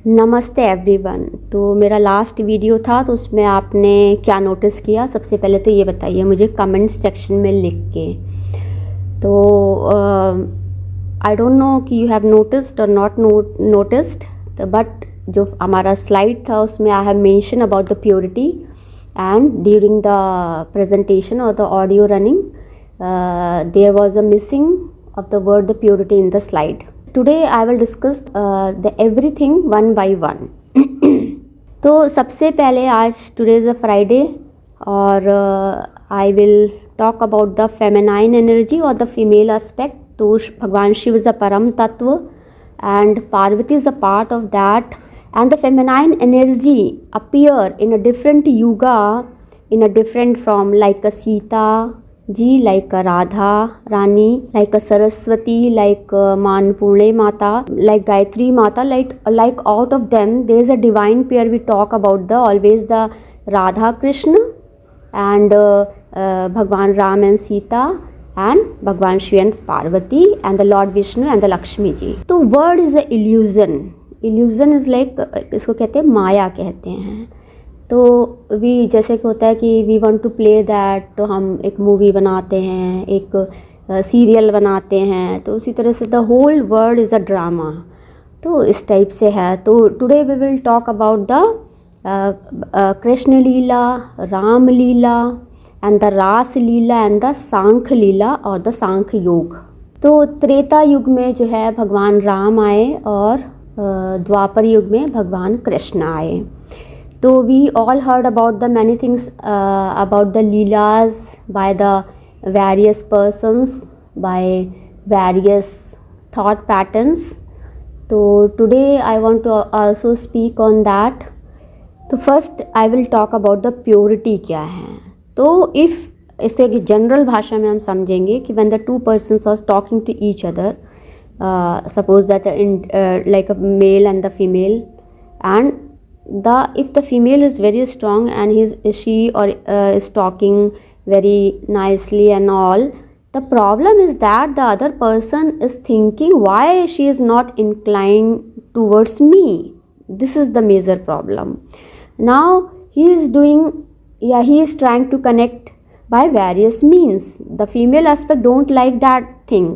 नमस्ते एवरीवन। तो मेरा लास्ट वीडियो था तो उसमें आपने क्या नोटिस किया, सबसे पहले तो ये बताइए मुझे कमेंट सेक्शन में लिख के। तो आई डोंट नो कि यू हैव नोटिस्ड और नॉट नोटिस्ड, बट जो हमारा स्लाइड था उसमें I have mention about the purity and during the presentation और the audio running there was a missing of the word the purity in the slide. Today I will discuss the everything one by one. तो सबसे पहले आज today is a Friday और I will talk about the feminine energy or the female aspect. तो भगवान Shiv is a परम तत्व and Parvati is a part of that, and the feminine energy appear in a different yuga in a different form, like a Sita ji, like a Radha Rani, like a Saraswati, like Manpurne Mata, like Gayatri Mata, like out of them there is a divine pair. We talk about the always the Radha Krishna and Bhagwan Ram and Sita and Bhagwan Shiv and Parvati and the Lord Vishnu and the Lakshmi ji. तो word is a illusion. Illusion is like इसको कहते हैं माया कहते हैं. तो we जैसे कि होता है कि we want to play that, तो हम एक मूवी बनाते हैं, एक सीरियल बनाते हैं, तो उसी तरह से the whole world is a drama. तो इस टाइप से है. तो today we will talk about the Krishna Leela, Ram Leela and the Raas Leela and the सांख्य लीला और द सांख्य योग. तो त्रेता युग में जो है भगवान राम आए और द्वापर युग में भगवान कृष्ण आए. तो we all heard about the many things about the leelas by the various persons, by various thought patterns. तो today I want to also speak on that. तो first I will talk about the purity क्या है. तो if इसको एक general भाषा में हम समझेंगे कि when the two persons are talking to each other, suppose that like a male and the female, and if the female is very strong and she is talking very nicely and all, the problem is that the other person is thinking why she is not inclined towards me. This is the major problem. Now he is trying to connect by various means. The female aspect don't like that thing.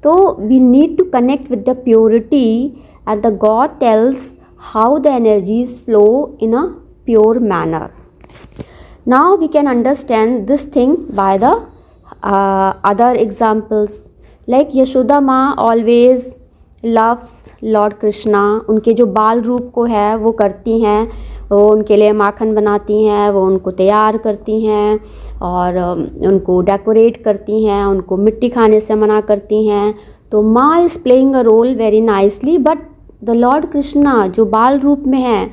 So we need to connect with the purity, and the God tells how the energies flow in a pure manner. Now we can understand this thing by the other examples, like Yashoda Ma always loves Lord Krishna. उनके जो बाल रूप को है वो करती हैं, वो उनके लिए माखन बनाती हैं, वो उनको तैयार करती हैं और उनको डेकोरेट करती हैं, उनको मिट्टी खाने से मना करती हैं. तो maa is playing a role very nicely, but the lord Krishna जो बाल रूप में है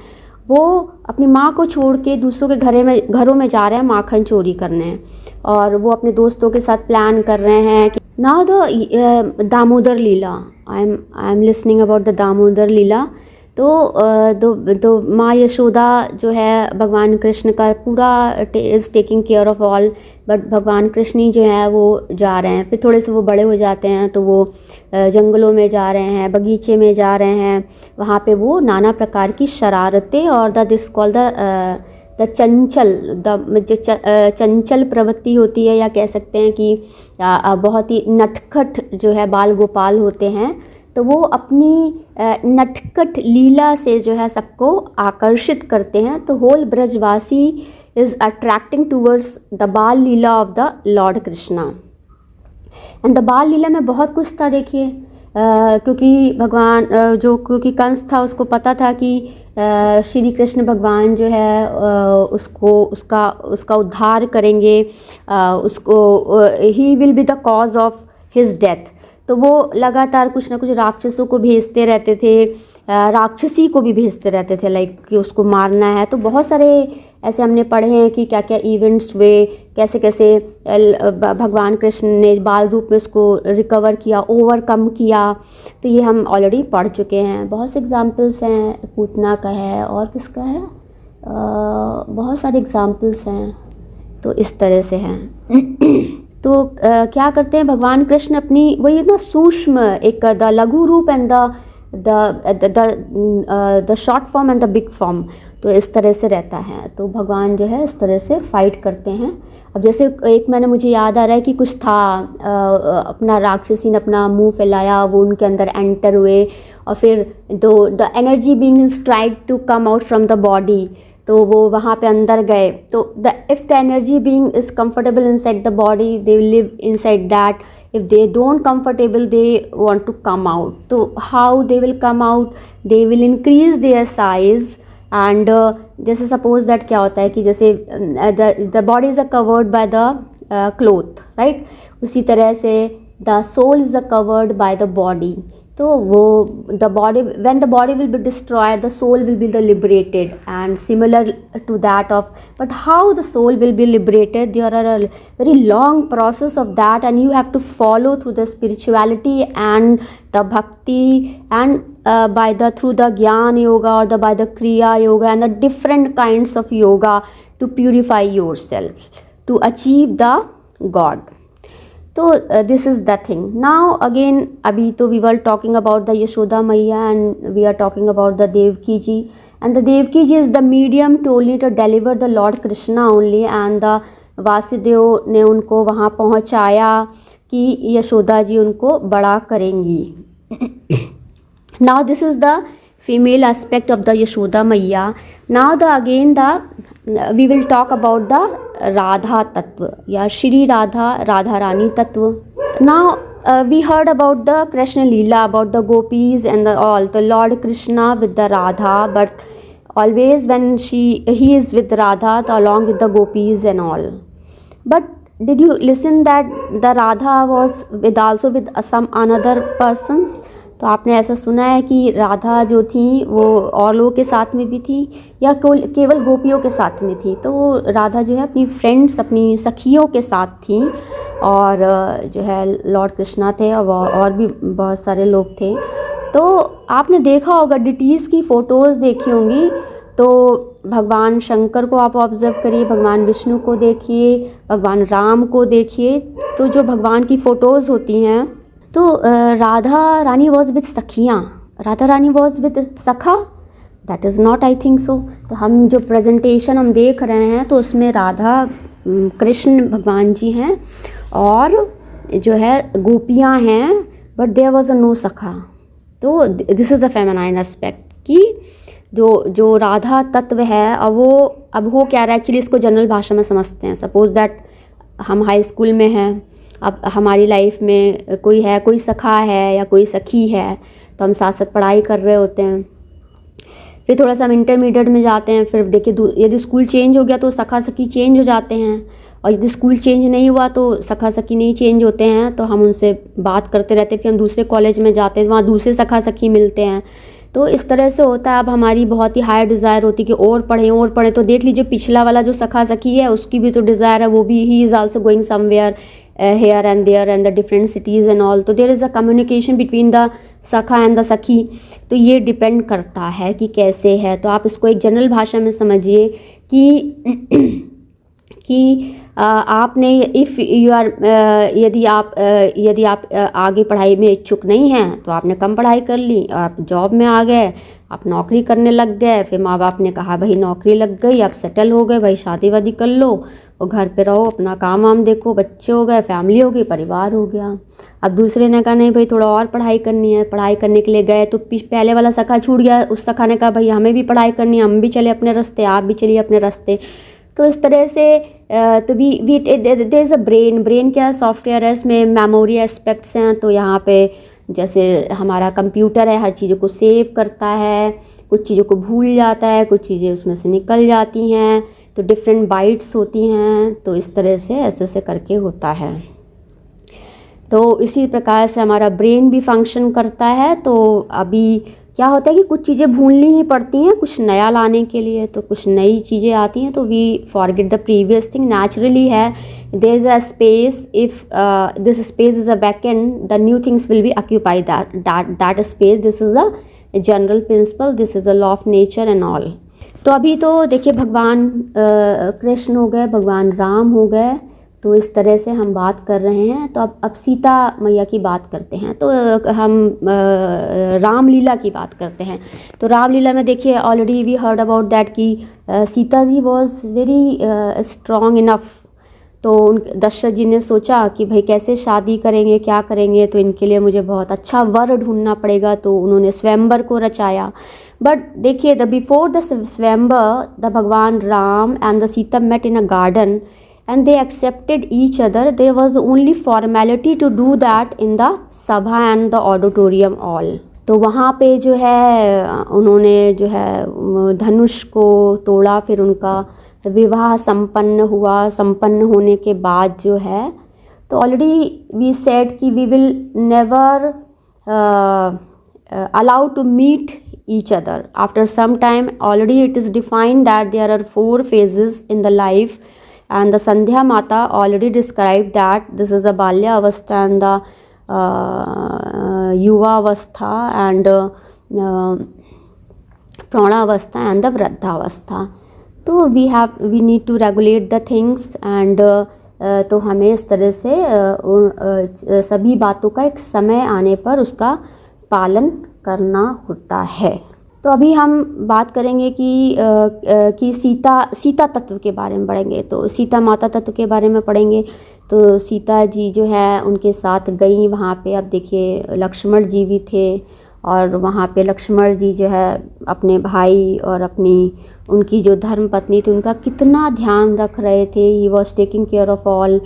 वो अपनी माँ को छोड़ के दूसरों के घरों में जा रहे हैं माखन चोरी करने, और वो अपने दोस्तों के साथ प्लान कर रहे हैं कि now the Damodar Lila. I am listening about the Damodar Lila. तो माँ यशोदा जो है भगवान कृष्ण का पूरा is taking care of all, but भगवान कृष्ण ही जो है वो जा रहे हैं. फिर थोड़े से वो बड़े हो जाते हैं तो वो जंगलों में जा रहे हैं, बगीचे में जा रहे हैं. वहाँ पे वो नाना प्रकार की शरारतें और दिस कॉल द चंचल, जो चंचल प्रवृत्ति होती है, या कह सकते हैं कि बहुत ही नटखट जो है बाल गोपाल होते हैं. तो वो अपनी नटखट लीला से जो है सबको आकर्षित करते हैं. तो whole Brajwasi is attracting towards the bal lila of the lord Krishna. And the bal lila में बहुत कुछ था. देखिए क्योंकि क्योंकि कंस था, उसको पता था कि श्री कृष्ण भगवान जो है उसका उद्धार करेंगे, he will be the cause of his death. तो वो लगातार कुछ ना कुछ राक्षसों को भेजते रहते थे, राक्षसी को भी भेजते रहते थे, लाइक कि उसको मारना है. तो बहुत सारे ऐसे हमने पढ़े हैं कि क्या क्या इवेंट्स हुए, कैसे कैसे भगवान कृष्ण ने बाल रूप में उसको रिकवर किया, ओवरकम किया. तो ये हम ऑलरेडी पढ़ चुके हैं. बहुत से एग्जाम्पल्स हैं, पूतना का है और किसका है, बहुत सारे एग्जाम्पल्स हैं. तो इस तरह से हैं. तो क्या करते हैं भगवान कृष्ण अपनी वही ना सूक्ष्म एक द लघु रूप and the the short form and the big form. तो इस तरह से रहता है। तो भगवान जो है इस तरह से फाइट करते हैं। अब जैसे एक मैंने मुझे याद आ रहा है कि कुछ था, अपना राक्षसी ने अपना मुंह फैलाया, वो उनके अंदर एंटर हुए और फिर the energy being tried to come out from the body, तो वो वहाँ पे अंदर गए। तो if the energy being is comfortable inside the body, they will live inside that. If they don't comfortable, they want to come out. तो how they will come out? They will increase their size and जैसे suppose that क्या होता है कि जैसे the body is covered by the cloth, right. उसी तरह से the soul is covered by the body. तो वो the body, when the body will be destroyed, the soul will be the liberated and similar to that of, but how the soul will be liberated, there are a very long process of that and you have to follow through the spirituality and the bhakti and through the Gyan Yoga or by the Kriya Yoga and the different kinds of yoga to purify yourself to achieve the God. तो this is the thing. Now again, अभी तो we were talking about the Yashoda Maiya and we are talking about the Devaki ji, and the Devaki ji is the medium to only to deliver the Lord Krishna only, and the Vasudev ने उनको वहाँ पहुँचाया कि यशोदा जी उनको बड़ा करेंगी। Now this is the female aspect of the Yashoda Maiya. Now we will talk about the Radha Tattva या Shri Radha Rani Tattva. Now we heard about the Krishna Leela, about the gopis and the Lord Krishna with the Radha, but always when he is with Radha along with the gopis and all. But did you listen that the Radha was also with some another persons? तो आपने ऐसा सुना है कि राधा जो थी वो और लोगों के साथ में भी थी या केवल गोपियों के साथ में थी? तो राधा जो है अपनी फ्रेंड्स, अपनी सखियों के साथ थी, और जो है लॉर्ड कृष्णा थे और भी बहुत सारे लोग थे। तो आपने देखा होगा, डिटीज़ की फ़ोटोज़ देखी होंगी, तो भगवान शंकर को आप ऑब्ज़र्व करिए, भगवान विष्णु को देखिए, भगवान राम को देखिए, तो जो भगवान की फ़ोटोज़ होती हैं, तो राधा रानी वॉज विद सखियाँ, Radha Rani was with sakha, that is not, I think so. तो हम जो प्रेजेंटेशन हम देख रहे हैं तो उसमें राधा कृष्ण भगवान जी हैं और जो है गोपियाँ हैं, but there was a no sakha. तो this is a feminine aspect कि जो राधा तत्व है, अब वो क्या रहा है एक्चुअली, इसको जनरल भाषा में समझते हैं। सपोज़ दैट हम हाई स्कूल में हैं, अब हमारी लाइफ में कोई सखा है या कोई सखी है, तो हम साथ साथ पढ़ाई कर रहे होते हैं। फिर थोड़ा सा हम इंटरमीडिएट में जाते हैं, फिर देखिए यदि स्कूल चेंज हो गया तो सखा सखी चेंज हो जाते हैं, और यदि स्कूल चेंज नहीं हुआ तो सखा सखी नहीं चेंज होते हैं, तो हम उनसे बात करते रहते हैं। फिर हम दूसरे कॉलेज में जाते हैं, वहाँ दूसरे सखा सखी मिलते हैं। तो इस तरह से होता है। अब हमारी बहुत ही हाई डिज़ायर होती है कि और पढ़ें। तो देख लीजिए पिछला वाला जो सखा सखी है उसकी भी तो डिज़ायर है, वो भी he is also going somewhere here and there and the different cities and all. तो there is a communication between the सखा and the सखी। तो ये डिपेंड करता है कि कैसे है। तो आप इसको एक जनरल भाषा में समझिए कि आपने इफ़ यू आर यदि आप आगे पढ़ाई में इच्छुक नहीं हैं तो आपने कम पढ़ाई कर ली, आप जॉब में आ गए, आप नौकरी करने लग गए, फिर माँ बाप ने कहा भाई नौकरी लग गई, आप सेटल हो गए, भाई शादी वादी कर लो और घर पे रहो, अपना काम वाम देखो, बच्चे हो गए, फैमिली हो गई, परिवार हो गया। अब दूसरे ने कहा नहीं भाई थोड़ा और पढ़ाई करनी है, पढ़ाई करने के लिए गए तो पहले वाला सखा छूट गया, उस सखा ने कहा भाई हमें भी पढ़ाई करनी है, हम भी चले अपने रास्ते, आप भी चलिए अपने रास्ते। तो इस तरह से तो देयर इज़ अ ब्रेन क्या सॉफ्टवेयर है, इसमें मेमोरी एस्पेक्ट्स हैं। तो यहाँ पे जैसे हमारा कंप्यूटर है, हर चीज़ों को सेव करता है, कुछ चीज़ों को भूल जाता है, कुछ चीज़ें उसमें से निकल जाती हैं, तो डिफरेंट बाइट्स होती हैं। तो इस तरह से ऐसे करके होता है। तो इसी प्रकार से हमारा ब्रेन भी फंक्शन करता है। तो अभी क्या होता है कि कुछ चीज़ें भूलनी ही पड़ती हैं कुछ नया लाने के लिए, तो कुछ नई चीज़ें आती हैं तो we forget the previous thing, naturally है। There is a space, if this space is a vacant, the new things will be occupy that space. This is a general principle, this is a law of nature and all. तो अभी तो देखिए भगवान कृष्ण हो गए, भगवान राम हो गए, तो इस तरह से हम बात कर रहे हैं। तो अब सीता मैया की बात करते हैं। तो हम रामलीला की बात करते हैं। तो रामलीला में देखिए already we heard about that कि Sita ji was very strong enough. तो दशरथ जी ने सोचा कि भाई कैसे शादी करेंगे, क्या करेंगे, तो इनके लिए मुझे बहुत अच्छा वर ढूंढना पड़ेगा। तो उन्होंने स्वयंवर को रचाया। बट देखिए the before the swayamvar the Bhagwan Ram and the Sita met in a garden and they accepted each other. There was only formality to do that in the sabha and the auditorium all. तो वहाँ पे जो है उन्होंने जो है धनुष को तोड़ा, फिर उनका विवाह संपन्न हुआ। संपन्न होने के बाद जो है तो ऑलरेडी वी सेड कि we will never allow to meet each other after some time. Already it is defined that there are 4 phases in the life, and the Sandhya Mata already described that this is the Balya Avastha and the Yuva Avastha and Prana Avastha and the Vradha Avastha. तो we need to regulate the things and तो हमें इस तरह से सभी बातों का एक समय आने पर उसका पालन करना होता है। तो अभी हम बात करेंगे कि सीता तत्व के बारे में पढ़ेंगे। तो सीता माता तत्व के बारे में पढ़ेंगे। तो सीता जी जो है उनके साथ गई वहाँ पे। अब देखिए लक्ष्मण जी भी थे और वहाँ पे लक्ष्मण जी जो है अपने भाई और उनकी जो धर्म पत्नी थी उनका कितना ध्यान रख रहे थे। He was taking care of all.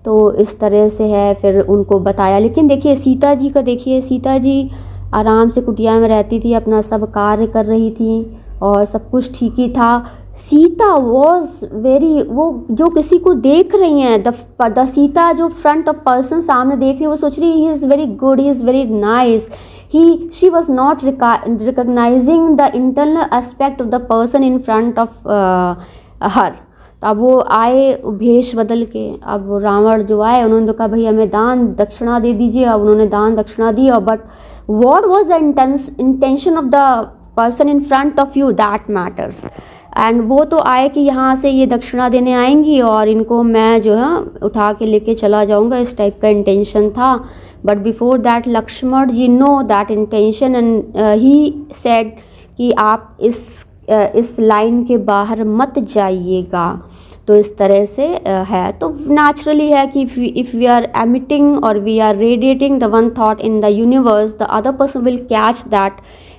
तो इस तरह से है, फिर उनको बताया। लेकिन देखिए सीता जी का देखिए, सीता जी आराम से कुटिया में रहती थी, अपना सब कार्य कर रही थी और सब कुछ ठीक ही था। सीता वॉज वेरी, वो जो किसी को देख रही हैं, द सीता जो फ्रंट ऑफ पर्सन सामने देख रही है, वो सोच रही he is very good, he is very nice, she was not recognising the internal aspect of the person in front of her. तो अब वो आए भेष बदल के। अब रावण जो आए उन्होंने तो कहा भाई हमें दान दक्षिणा दे दीजिए। अब उन्होंने दान दक्षिणा दी और but what was the intention of the person in front of you, that matters. and वो तो आए कि यहाँ से ये दक्षिणा देने आएंगी और इनको मैं जो है उठा के लेके चला जाऊँगा, इस टाइप का इंटेंशन था। But before that Lakshman ji know that intention and he said कि आप इस लाइन के बाहर मत जाइएगा। तो इस तरह से है। तो नेचुरली है कि इफ़ वी आर एमिटिंग और we are radiating the one thought in the universe, the other person will catch that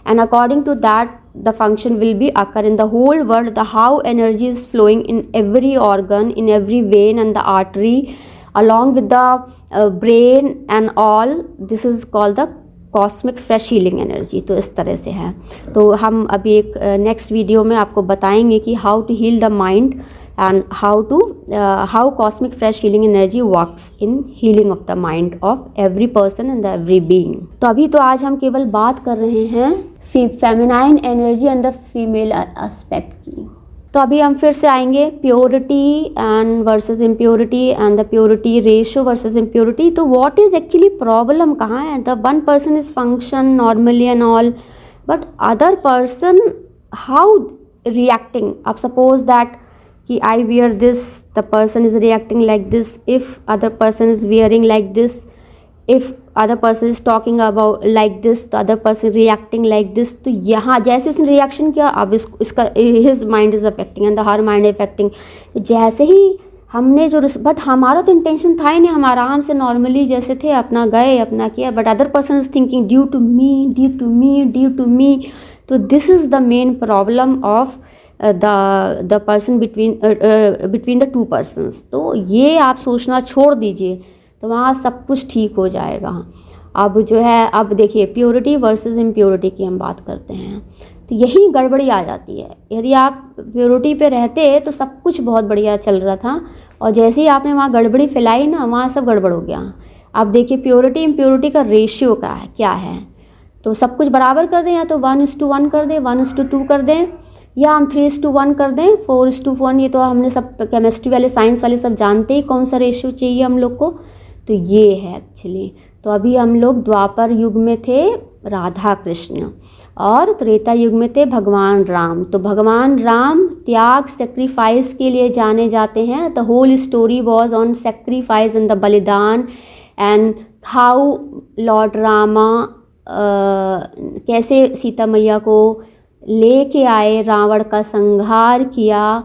and according to that the function will be occur in the whole world. The how energy is flowing in every organ, in every vein and the artery along with the brain and all. This is called the cosmic fresh healing energy. तो इस तरह से है। तो हम अभी एक next video में आपको बताएंगे कि how to heal the mind and how cosmic fresh healing energy works in healing of the mind of every person and the every being. तो अभी तो आज हम केवल बात कर रहे हैं feminine energy and the female aspect की। तो अभी हम फिर से आएंगे purity and versus impurity and the purity ratio versus impurity. तो व्हाट इज़ एक्चुअली प्रॉब्लम कहाँ है? The one person is function normally and all, but other person how reacting. अब सपोज दैट कि I wear this, the person is reacting like this. If other person is wearing like this, if other person is talking about like this, the other person reacting like this. तो यहाँ जैसे उसने reaction किया, अब इसका his mind is affecting and the her mind effecting. तो जैसे ही हमने जो बट हमारा तो इंटेंशन था ही नहीं, हम आराम से नॉर्मली जैसे थे अपना गए अपना किया, but other person is thinking due to me due to me due to me. तो this is the main problem of the person between the two persons. तो ये आप सोचना छोड़ दीजिए, तो वहाँ सब कुछ ठीक हो जाएगा। अब जो है, अब देखिए प्योरिटी वर्सेस इम्प्योरिटी की हम बात करते हैं। तो यही गड़बड़ी आ जाती है। यदि आप प्योरिटी पे रहते तो सब कुछ बहुत बढ़िया चल रहा था, और जैसे ही आपने वहाँ गड़बड़ी फैलाई ना, वहाँ सब गड़बड़ हो गया। अब देखिए प्योरिटी इम्प्योरिटी का रेशियो क्या है। तो सब कुछ बराबर कर दें, या तो 1:1 कर दें, 1:2 कर दें, या हम 3:1 कर दें, 4:1। ये तो हमने सब केमिस्ट्री वाले साइंस वाले सब जानते ही कौन सा रेशियो चाहिए हम लोग को। तो ये है एक्चुअली। तो अभी हम लोग द्वापर युग में थे राधा कृष्ण। और त्रेता युग में थे भगवान राम। तो भगवान राम त्याग सेक्रीफाइस के लिए जाने जाते हैं। The whole story was on sacrifice and the balidan and how lord Rama कैसे सीता मैया को लेके आए, रावण का संहार किया,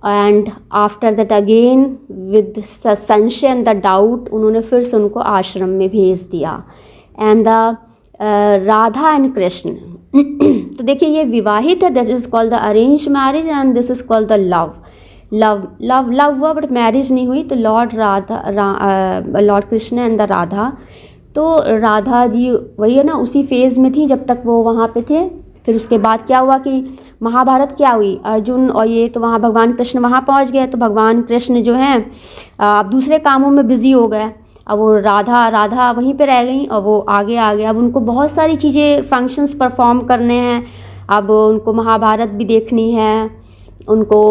and after that again with संशय एंड द डाउट उन्होंने फिर से उनको आश्रम में भेज दिया। And the Radha and Krishna तो देखिए ये विवाहित है, this is called the arrange marriage and this is called the love. Love हुआ बट मैरिज नहीं हुई। तो Lord Krishna and the Radha. तो राधा जी वही है ना, उसी फेज़ में थी जब तक वो वहाँ पे थे। फिर उसके बाद क्या हुआ कि महाभारत क्या हुई, अर्जुन और ये तो वहाँ भगवान कृष्ण वहाँ पहुँच गए। तो भगवान कृष्ण जो हैं अब दूसरे कामों में बिज़ी हो गए। अब वो राधा वहीं पे रह गई और वो आगे आ गए। अब उनको बहुत सारी चीज़ें फंक्शंस परफॉर्म करने हैं। अब उनको महाभारत भी देखनी है, उनको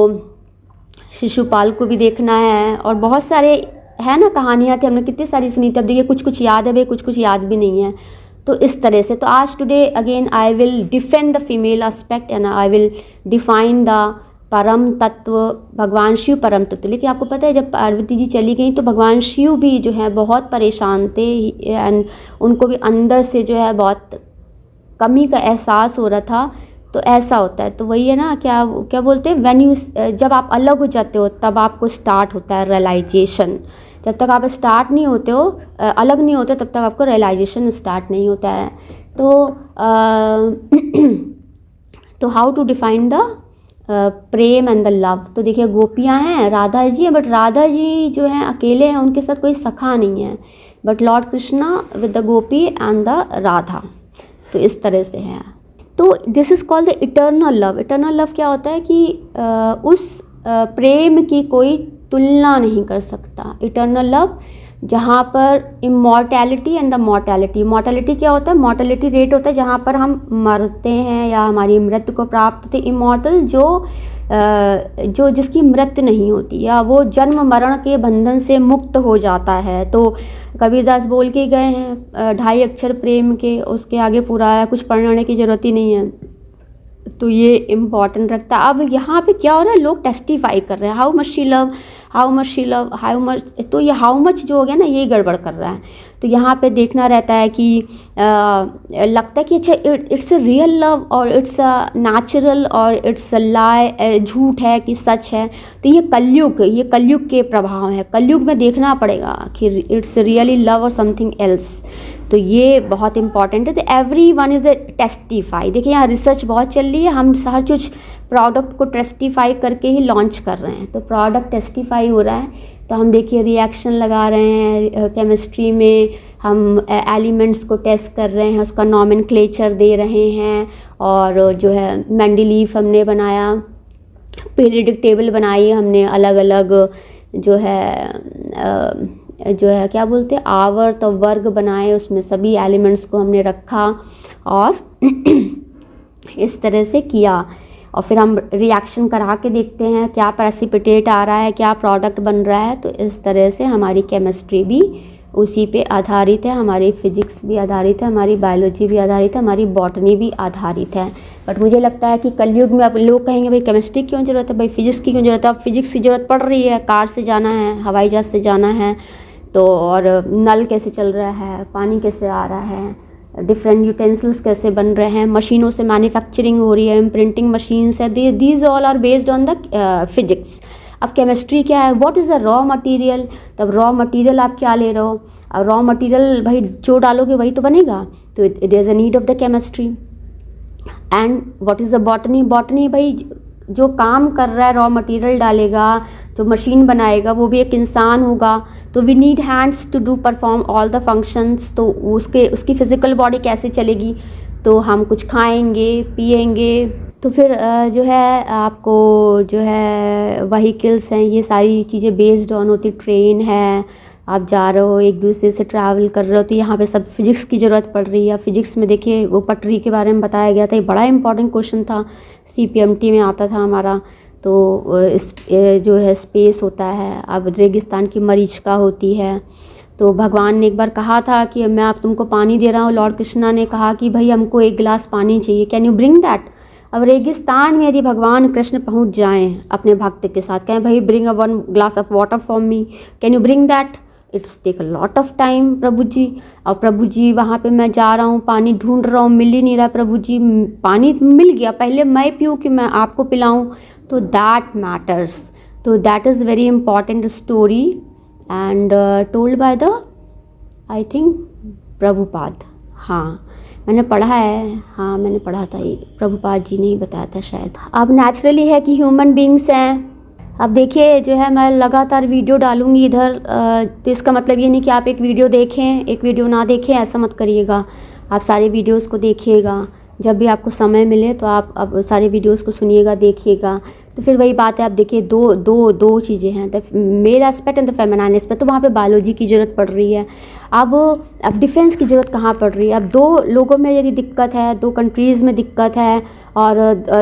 शिशुपाल को भी देखना है, और बहुत सारे है ना कहानियाँ थी, हमने कितनी सारी सुनी थी। अब देखिए कुछ याद है भाई, कुछ याद भी नहीं है। तो इस तरह से तो आज today again I will defend the female aspect and I will define the परम तत्व, भगवान शिव परम तत्व। लेकिन आपको पता है जब पार्वती जी चली गई तो भगवान शिव भी जो है बहुत परेशान थे एंड उनको भी अंदर से जो है बहुत कमी का एहसास हो रहा था। तो ऐसा होता है। तो वही है ना, क्या बोलते हैं, व्हेन यू, जब आप अलग हो जाते हो तब आपको स्टार्ट होता है रियलाइजेशन। जब तक आप स्टार्ट नहीं होते हो, अलग नहीं होते, तब तक आपको रियलाइजेशन स्टार्ट नहीं होता है। तो how to define the prem and the love. तो देखिए गोपियाँ हैं, राधा जी हैं, बट राधा जी जो हैं अकेले हैं, उनके साथ कोई सखा नहीं है, but Lord Krishna with the Gopi and the Radha. तो इस तरह से है। तो this is called the eternal love. Eternal love क्या होता है कि उस प्रेम की कोई तुलना नहीं कर सकता। इटर्नल लव जहाँ पर immortality and the mortality. Mortality क्या होता है, मॉर्टैलिटी रेट होता है जहाँ पर हम मरते हैं या हमारी मृत्यु को प्राप्त होती है। इमॉर्टल जो जिसकी मृत्यु नहीं होती या वो जन्म मरण के बंधन से मुक्त हो जाता है। तो कबीरदास बोल के गए हैं 2.5 अक्षर प्रेम के, उसके आगे पूरा है, कुछ पढ़ने की ज़रूरत ही नहीं है। तो ये इम्पॉर्टेंट रखता है। अब यहाँ पे क्या हो रहा है, लोग टेस्टिफाई कर रहे हैं how much she love, how much she love, how much. तो ये हाउ मच जो हो गया ना, ये गड़बड़ कर रहा है। तो यहाँ पे देखना रहता है कि लगता है कि अच्छा इट्स अ रियल लव और इट्स अ नेचुरल और इट्स अ लाई, झूठ है कि सच है। तो ये कलयुग के प्रभाव है। कलयुग में देखना पड़ेगा कि इट्स रियली लव और समथिंग एल्स। तो ये बहुत इंपॉर्टेंट है। तो every one is a testify. देखिए यहाँ रिसर्च बहुत चल रही है, हम हर कुछ प्रोडक्ट को टेस्टिफाई करके ही लॉन्च कर रहे हैं। तो प्रोडक्ट टेस्टिफाई हो रहा है। तो हम देखिए रिएक्शन लगा रहे हैं, केमिस्ट्री में हम एलिमेंट्स को टेस्ट कर रहे हैं, उसका नॉमेनक्लेचर दे रहे हैं, और जो है मेंडलीफ हमने बनाया, पीरियडिक टेबल बनाई हमने, अलग अलग जो है क्या बोलते हैं आवर्त और वर्ग बनाए, उसमें सभी एलिमेंट्स को हमने रखा और इस तरह से किया। और फिर हम रिएक्शन करा के देखते हैं क्या प्रेसिपिटेट आ रहा है, क्या प्रोडक्ट बन रहा है। तो इस तरह से हमारी केमिस्ट्री भी उसी पे आधारित है, हमारी फिजिक्स भी आधारित है, हमारी बायोलॉजी भी आधारित है, हमारी बॉटनी भी आधारित है। बट मुझे लगता है कि कलयुग में अब लोग कहेंगे भाई केमिस्ट्री क्यों ज़रूरत है, भाई फिजिक्स की क्यों ज़रूरत है। अब फिजिक्स की ज़रूरत पड़ रही है, कार से जाना है, हवाई जहाज़ से जाना है, तो और नल कैसे चल रहा है, पानी कैसे आ रहा है, डिफरेंट यूटेंसिल्स कैसे बन रहे हैं, मशीनों से मैन्युफैक्चरिंग हो रही है, इम्प्रिंटिंग मशीन्स है, these all are based on the physics. अब केमिस्ट्री क्या है, what is a raw material. तब रॉ मटेरियल आप क्या ले रहे हो, अब रॉ मटेरियल भाई जो डालोगे वही तो बनेगा। तो there is a need of the chemistry. And what is the botany. Botany भाई जो काम कर रहा है, रॉ मटेरियल डालेगा, जो मशीन बनाएगा वो भी एक इंसान होगा। तो we need hands to do perform all the functions. तो उसकी फ़िज़िकल बॉडी कैसे चलेगी, तो हम कुछ खाएंगे पिएंगे। तो फिर जो है आपको जो है व्हीकल्स हैं, ये सारी चीज़ें बेस्ड ऑन होती, ट्रेन है, आप जा रहे हो एक दूसरे से ट्रैवल कर रहे हो, तो यहाँ पे सब फिजिक्स की ज़रूरत पड़ रही है। फिजिक्स में देखिए वो पटरी के बारे में बताया गया था, ये बड़ा इंपॉर्टेंट क्वेश्चन था, CPMT में आता था हमारा। तो जो है स्पेस होता है, अब रेगिस्तान की मरीचिका होती है, तो भगवान ने एक बार कहा था कि मैं आप तुमको पानी दे रहा हूँ, लॉर्ड कृष्णा ने कहा कि भाई हमको 1 गिलास पानी चाहिए, कैन यू ब्रिंग दैट। अब रेगिस्तान में यदि भगवान कृष्ण पहुँच जाएँ अपने भक्त के साथ, कहें भाई bring a 1 glass of water for me, can you bring that, it's take a lot of time Prabhu ji. और प्रभु जी वहाँ पे मैं जा रहा हूँ, पानी ढूंढ रहा हूँ, मिल ही नहीं रहा, प्रभु जी पानी मिल गया, पहले मैं पीऊँ कि मैं आपको पिलाऊँ, तो दैट मैटर्स। तो that is very important story and told by the I think Prabhupada. हाँ मैंने पढ़ा है, हाँ मैंने पढ़ा था, ये प्रभुपाद जी ने ही बताया था शायद। अब नेचुरली है कि ह्यूमन बींग्स हैं। अब देखिए जो है मैं लगातार वीडियो डालूंगी इधर, तो इसका मतलब ये नहीं कि आप एक वीडियो देखें एक वीडियो ना देखें, ऐसा मत करिएगा। आप सारे वीडियोस को देखिएगा, जब भी आपको समय मिले तो आप अब सारे वीडियोस को सुनिएगा, देखिएगा। तो फिर वही बात है, आप देखिए दो चीज़ें हैं, the male aspect and the feminine aspect. तो वहाँ पे बायोलॉजी की ज़रूरत पड़ रही है। अब डिफेंस की ज़रूरत कहाँ पड़ रही है। अब 2 लोगों में यदि दिक्कत है, 2 कंट्रीज़ में दिक्कत है और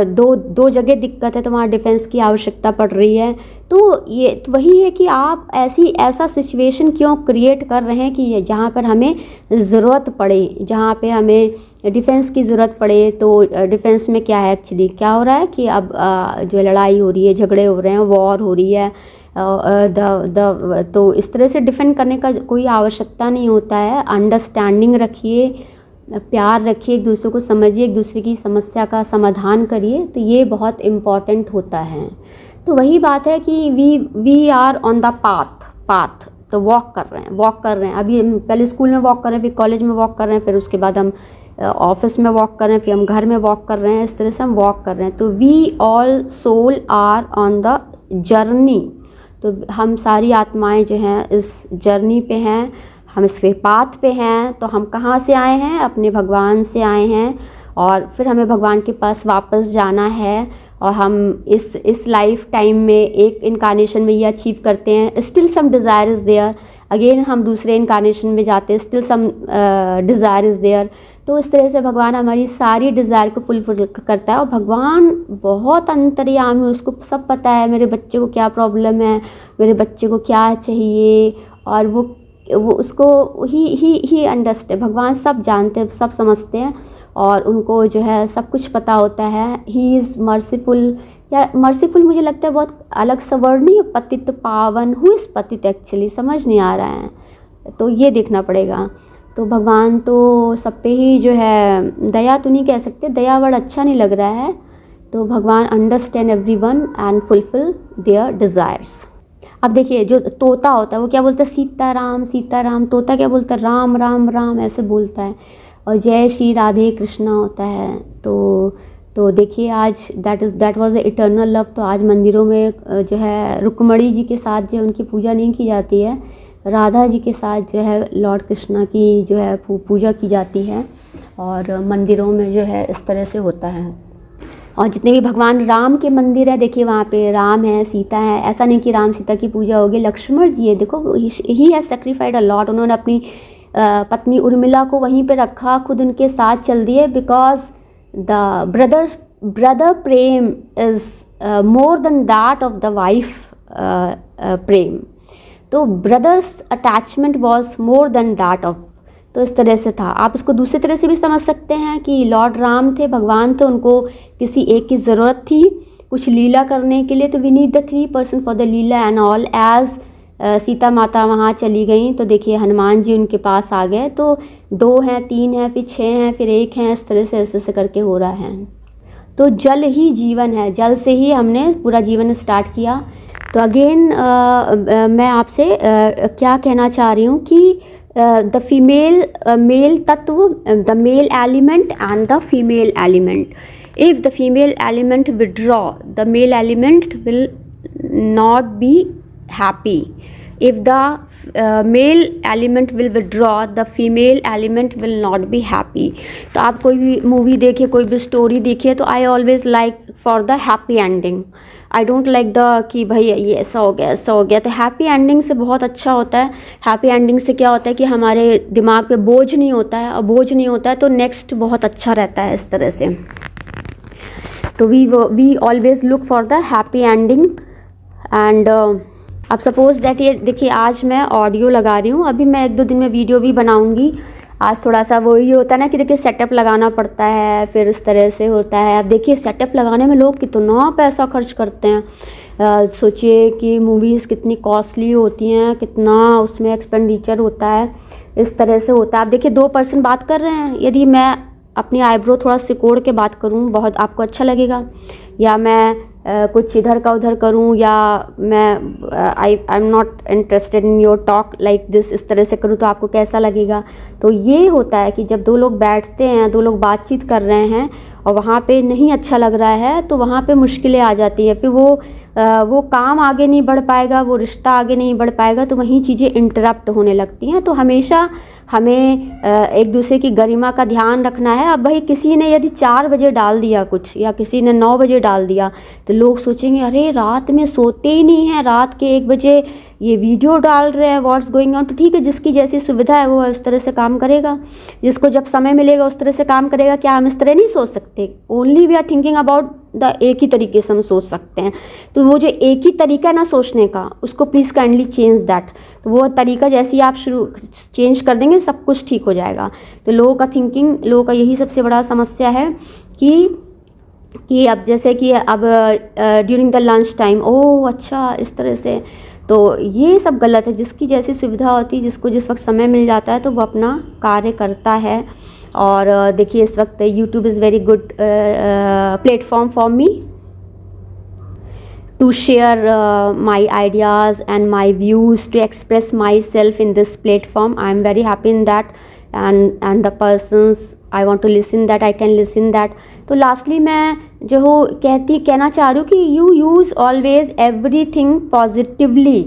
दो जगह दिक्कत है, तो वहाँ डिफेंस की आवश्यकता पड़ रही है। तो ये तो वही है कि आप ऐसा सिचुएशन क्यों क्रिएट कर रहे हैं कि जहाँ पर हमें ज़रूरत पड़े, जहाँ पे हमें डिफेंस की ज़रूरत पड़े। तो डिफेंस में क्या है, एक्चुअली क्या हो रहा है कि अब जो लड़ाई हो रही है, झगड़े हो रहे हैं, वॉर हो रही है, तो इस तरह से डिफेंड करने का कोई आवश्यकता नहीं होता है। अंडरस्टैंडिंग रखिए, प्यार रखिए, एक दूसरे को समझिए, एक दूसरे की समस्या का समाधान करिए, तो ये बहुत इम्पॉर्टेंट होता है। तो वही बात है कि we are on the path, तो वॉक कर रहे हैं। अभी हम पहले स्कूल में वॉक कर रहे हैं, फिर कॉलेज में वॉक कर रहे हैं, फिर उसके बाद हम ऑफिस में वॉक कर रहे हैं, फिर हम घर में वॉक कर रहे हैं, इस तरह से हम वॉक कर रहे हैं। तो we all soul are on the journey. तो हम सारी आत्माएं जो हैं इस जर्नी पे हैं, हम इसके पाथ पे हैं। तो हम कहाँ से आए हैं, अपने भगवान से आए हैं, और फिर हमें भगवान के पास वापस जाना है। और हम इस लाइफ टाइम में एक इनकारनेशन में ये अचीव करते हैं, still some desire is there, again हम दूसरे इनकारनेशन में जाते हैं, still some desire is there. तो इस तरह से भगवान हमारी सारी डिज़ायर को फुलफिल करता है। और भगवान बहुत अंतर्यामी है, उसको सब पता है मेरे बच्चे को क्या प्रॉब्लम है, मेरे बच्चे को क्या चाहिए, और वो उसको ही अंडरस्टैंड। भगवान सब जानते हैं, सब समझते हैं, और उनको जो है सब कुछ पता होता है। ही इज़ मर्सीफुल, या मर्सीफुल मुझे लगता है बहुत अलग सा वर्ड नहीं है, पतित पावन। हु इज़ पतित, एक्चुअली समझ नहीं आ रहा है, तो ये देखना पड़ेगा। तो भगवान तो सब पे ही जो है, दया तो नहीं कह सकते, दया वर्ड अच्छा नहीं लग रहा है। तो भगवान understand everyone and fulfil there desires. अब देखिए जो तोता होता है वो क्या बोलता है, सीताराम सीताराम। तोता क्या बोलता है, राम राम राम, ऐसे बोलता है। और जय श्री राधे कृष्णा होता है। तो देखिए आज that was a eternal love. तो आज मंदिरों में जो है रुक्मणी जी के साथ जो उनकी पूजा नहीं की जाती है, राधा जी के साथ जो है लॉर्ड कृष्णा की जो है पूजा की जाती है, और मंदिरों में जो है इस तरह से होता है। और जितने भी भगवान राम के मंदिर है, देखिए वहाँ पे राम है, सीता है। ऐसा नहीं कि राम सीता की पूजा होगी, लक्ष्मण जी है, देखो ही हैज़ सैक्रिफाइड अ लॉट। उन्होंने अपनी पत्नी उर्मिला को वहीं पे रखा, खुद उनके साथ चल दिए, because the brother prem is more than that of the wife prem. तो brothers attachment was more than that of. तो इस तरह से था। आप इसको दूसरी तरह से भी समझ सकते हैं कि लॉर्ड राम थे, भगवान थे, उनको किसी एक की ज़रूरत थी कुछ लीला करने के लिए। तो we need the 3 person for the leela and all. As Sita Mata वहाँ चली गई, तो देखिए हनुमान जी उनके पास आ गए। तो 2 हैं, 3 हैं, फिर 6 हैं, फिर 1 हैं, इस तरह से ऐसे करके हो रहा है। तो जल ही जीवन है, जल से ही हमने पूरा जीवन स्टार्ट किया। तो अगेन मैं आपसे क्या कहना चाह रही हूँ कि the female male tattva, the male element and the female element. If the female element withdraw, the male element will not be happy. If the male element will withdraw, the female element will not be happy. तो आप कोई भी movie देखिए, कोई भी story देखिए, तो I always like for the happy ending. I don't like the कि भाई ये ऐसा हो गया ऐसा हो गया। तो हैप्पी एंडिंग से बहुत अच्छा होता है। हैप्पी एंडिंग से क्या होता है कि हमारे दिमाग पे बोझ नहीं होता है, और बोझ नहीं होता है तो नेक्स्ट बहुत अच्छा रहता है इस तरह से। तो we always look for the happy ending. And अब सपोज़ दैट ये देखिए, आज मैं ऑडियो लगा रही हूँ, अभी मैं 1-2 दिन में वीडियो भी बनाऊँगी। आज थोड़ा सा वही होता है ना कि देखिए सेटअप लगाना पड़ता है, फिर इस तरह से होता है। अब देखिए सेटअप लगाने में लोग कितना पैसा खर्च करते हैं। सोचिए कि मूवीज़ कितनी कॉस्टली होती हैं, कितना उसमें एक्सपेंडिचर होता है, इस तरह से होता है। अब देखिए 2 पर्सन बात कर रहे हैं, यदि मैं अपनी आईब्रो थोड़ा सिकोड़ के बात करूँ, बहुत आपको अच्छा लगेगा, या मैं कुछ इधर का उधर करूँ, या मैं I am not interested in your talk like this, इस तरह से करूँ तो आपको कैसा लगेगा। तो ये होता है कि जब 2 लोग बैठते हैं, 2 लोग बातचीत कर रहे हैं और वहाँ पे नहीं अच्छा लग रहा है, तो वहाँ पे मुश्किलें आ जाती हैं। फिर वो काम आगे नहीं बढ़ पाएगा, वो रिश्ता आगे नहीं बढ़ पाएगा, तो वहीं चीज़ें इंटरप्ट होने लगती हैं। तो हमेशा हमें एक दूसरे की गरिमा का ध्यान रखना है। अब भाई किसी ने यदि 4 बजे डाल दिया कुछ, या किसी ने 9 बजे डाल दिया, तो लोग सोचेंगे अरे रात में सोते ही नहीं हैं, रात के 1 बजे ये वीडियो डाल रहे हैं, व्हाट्स गोइंग ऑन। तो ठीक है, जिसकी जैसी सुविधा है वो उस तरह से काम करेगा, जिसको जब समय मिलेगा उस तरह से काम करेगा। क्या हम इस तरह नहीं सोच सकते? Only we are thinking about the एक ही तरीके से हम सोच सकते हैं। तो वो जो एक ही तरीका है ना सोचने का, उसको प्लीज़ काइंडली चेंज दैट। तो वो तरीका जैसे ही आप चेंज कर देंगे, सब कुछ ठीक हो जाएगा। तो लोगों का थिंकिंग, लोगों का यही सबसे बड़ा समस्या है कि अब जैसे कि अब ड्यूरिंग द लंच टाइम, ओह अच्छा इस तरह से, तो ये सब गलत है। जिसकी जैसी सुविधा होती है, जिसको जिस वक्त समय मिल जाता है, तो वो अपना कार्य करता है। और देखिए इस वक्त YouTube is very good platform for me to share my ideas and my views, to express myself in this platform. I am very happy in that, and the persons I want to listen that I can listen that. तो lastly मैं जो हो कहना चाह रही हूँ कि you use always everything positively।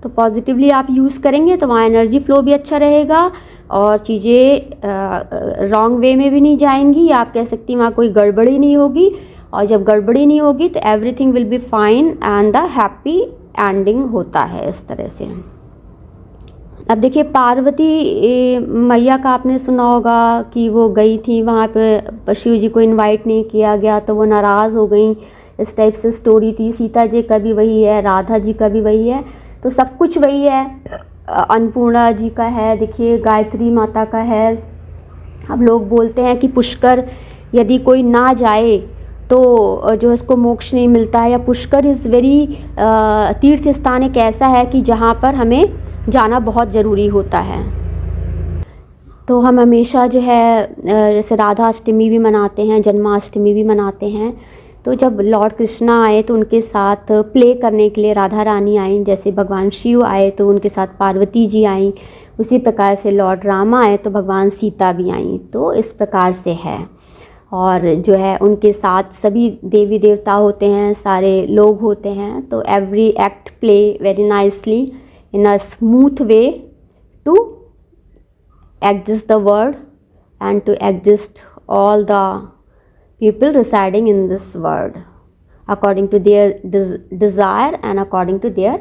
तो पॉजिटिवली आप यूज़ करेंगे तो वहाँ एनर्जी फ्लो भी अच्छा रहेगा, और चीज़ें रॉन्ग वे में भी नहीं जाएंगी, या आप कह सकती हैं वहाँ कोई गड़बड़ी नहीं होगी। और जब गड़बड़ी नहीं होगी तो everything will be fine and the happy ending होता है इस तरह से। अब देखिए पार्वती मैया का आपने सुना होगा कि वो गई थी वहाँ पे, शिव जी को इनवाइट नहीं किया गया तो वो नाराज़ हो गई, इस टाइप से स्टोरी थी। सीता जी का भी वही है, राधा जी का भी वही है, तो सब कुछ वही है। अन्नपूर्णा जी का है, देखिए गायत्री माता का है। अब लोग बोलते हैं कि पुष्कर यदि कोई ना जाए तो जो इसको मोक्ष नहीं मिलता है, या पुष्कर इज़ वेरी तीर्थ स्थान एक ऐसा है कि जहाँ पर हमें जाना बहुत ज़रूरी होता है। तो हम हमेशा जो है जैसे राधा अष्टमी भी मनाते हैं, जन्माष्टमी भी मनाते हैं। तो जब लॉर्ड कृष्णा आए तो उनके साथ प्ले करने के लिए राधा रानी आई, जैसे भगवान शिव आए तो उनके साथ पार्वती जी आई, उसी प्रकार से लॉर्ड रामा आए तो भगवान सीता भी आई। तो इस प्रकार से है। और जो है उनके साथ सभी देवी देवता होते हैं, सारे लोग होते हैं। तो every act play very nicely in a smooth way to exist the world and to exist all the people residing in this world according to their desire and according to their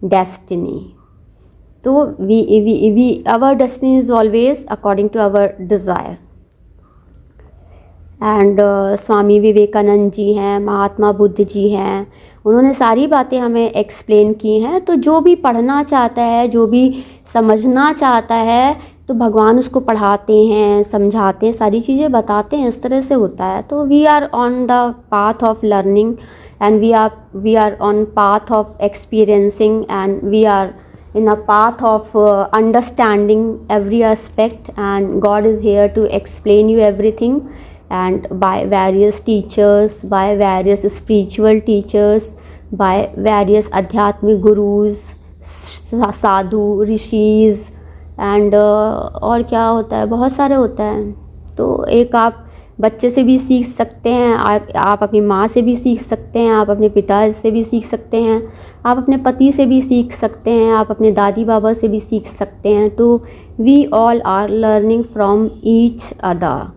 destiny. So our destiny is always according to our desire. And Swami Vivekananda ji हैं, महात्मा बुद्ध जी हैं, उन्होंने सारी बातें हमें explain की हैं। तो जो भी पढ़ना चाहता है, जो भी समझना चाहता है, तो भगवान उसको पढ़ाते हैं, समझाते हैं, सारी चीज़ें बताते हैं, इस तरह से होता है। तो we are on the path of learning and we are on path of experiencing and we are in a path of understanding every aspect, and God is here to explain you everything, and by various teachers, by various spiritual teachers, by various adhyatmic gurus, sadhu, rishis, and और क्या होता है, बहुत सारे होता है। तो एक आप बच्चे से भी सीख सकते हैं, आप अपनी माँ से भी सीख सकते हैं, आप अपने पिता से भी सीख सकते हैं, आप अपने पति से भी सीख सकते हैं, आप अपने दादी बाबा से भी सीख सकते हैं। तो we all are learning from each other.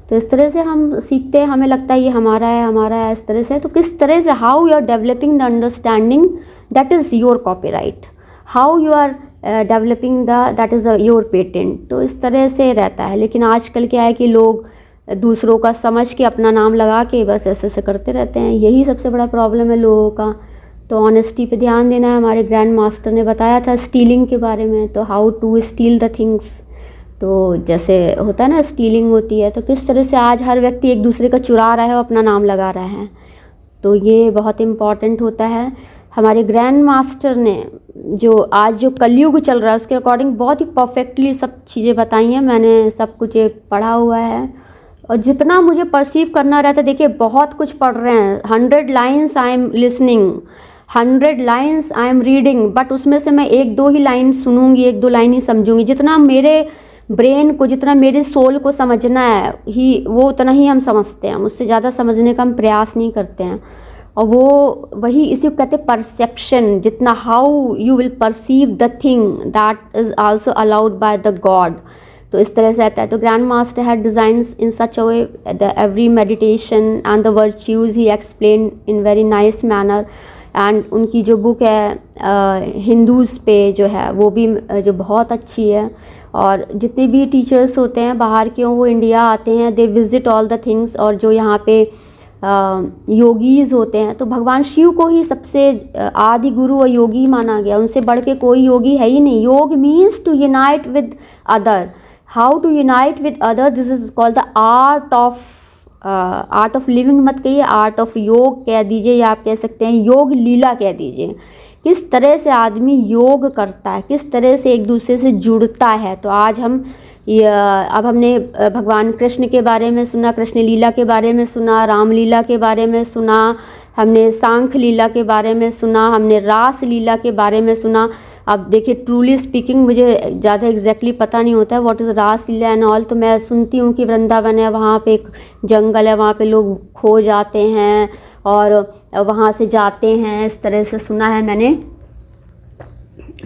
तो इस तरह से हम सीखते हैं, हमें लगता है ये हमारा है, हमारा है, इस तरह से। तो किस तरह से, how you are developing the understanding, that is your copyright. How you are developing that is your patent. तो इस तरह से रहता है। लेकिन आजकल क्या है कि लोग दूसरों का समझ के अपना नाम लगा के बस ऐसे ऐसे करते रहते हैं, यही सबसे बड़ा प्रॉब्लम है लोगों का। तो ऑनेस्टी पे ध्यान देना है। हमारे ग्रैंड मास्टर ने बताया था स्टीलिंग के बारे में, तो how to steal the things. तो जैसे होता है ना, स्टीलिंग होती है, तो किस तरह से आज हर व्यक्ति एक दूसरे का चुरा रहा है और अपना नाम लगा रहा है, तो ये बहुत इम्पॉर्टेंट होता है। हमारे ग्रैंड मास्टर ने जो आज जो कलयुग चल रहा है उसके अकॉर्डिंग बहुत ही परफेक्टली सब चीज़ें बताई हैं। मैंने सब कुछ ये पढ़ा हुआ है, और जितना मुझे परसीव करना रहता है, देखिए बहुत कुछ पढ़ रहे हैं, 100 lines I am listening, 100 lines I am reading, but उसमें से मैं 1-2 ही लाइन सुनूंगी, 1-2 लाइन ही समझूंगी। जितना मेरे ब्रेन को, जितना मेरे सोल को समझना है ही, वो उतना ही हम समझते हैं, उससे ज़्यादा समझने का हम प्रयास नहीं करते हैं। और वो वही इसी को कहते हैं परसेप्शन, जितना how you will perceive the thing that is also allowed by the God. तो इस तरह से आता है। तो grand master had designs in such a way the every meditation and the virtues he explain in very nice manner. And उनकी जो book है हिंदूज़ पे जो है, वो भी जो बहुत अच्छी है। और जितने भी टीचर्स होते हैं बाहर के, वो इंडिया आते हैं, दे विज़िट ऑल द थिंग्स। और जो यहाँ पे योगीज़ होते हैं, तो भगवान शिव को ही सबसे आदि गुरु और योगी माना गया, उनसे बढ़ के कोई योगी है ही नहीं। Yoga means to unite with other. How to unite with other, this is called the art of living मत कहिए, आर्ट ऑफ योग कह दीजिए, या आप कह सकते हैं योग लीला कह दीजिए। किस तरह से आदमी योग करता है, किस तरह से एक दूसरे से जुड़ता है। तो आज हम अब हमने भगवान कृष्ण के बारे में सुना, कृष्ण लीला के बारे में सुना, राम लीला के बारे में सुना, हमने सांख लीला के बारे में सुना, हमने रास लीला के बारे में सुना। अब देखिए, ट्रूली स्पीकिंग मुझे ज़्यादा एग्जैक्टली पता नहीं होता है व्हाट इज़ रास लीला एंड ऑल। तो मैं सुनती हूँ कि वृंदावन है, वहाँ पे एक जंगल है, वहाँ पे लोग खो जाते हैं और वहाँ से जाते हैं, इस तरह से सुना है मैंने।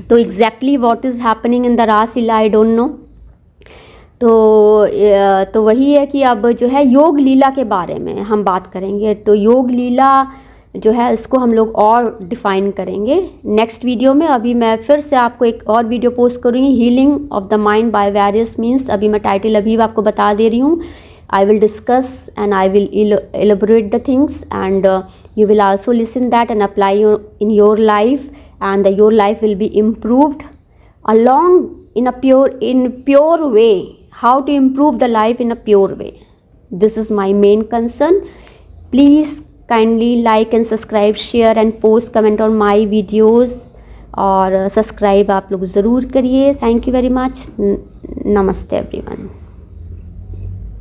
तो exactly what is happening in the Raas Leela I don't no. तो वही है कि अब जो है योग लीला के बारे में हम बात करेंगे। तो योग लीला जो है इसको हम लोग और डिफ़ाइन करेंगे नेक्स्ट वीडियो में। अभी मैं फिर से आपको एक और वीडियो पोस्ट करूँगी, healing of the mind by various means. अभी मैं टाइटल अभी आपको बता दे रही हूँ। I will discuss and I will elaborate the things, and you will also listen that and apply in your life, and your life will be improved along in pure way. How to improve the life in a pure way, this is my main concern. Please kindly like and subscribe, share and post comment on my videos, और subscribe आप लोग ज़रूर करिए। Thank you very much. नमस्ते everyone.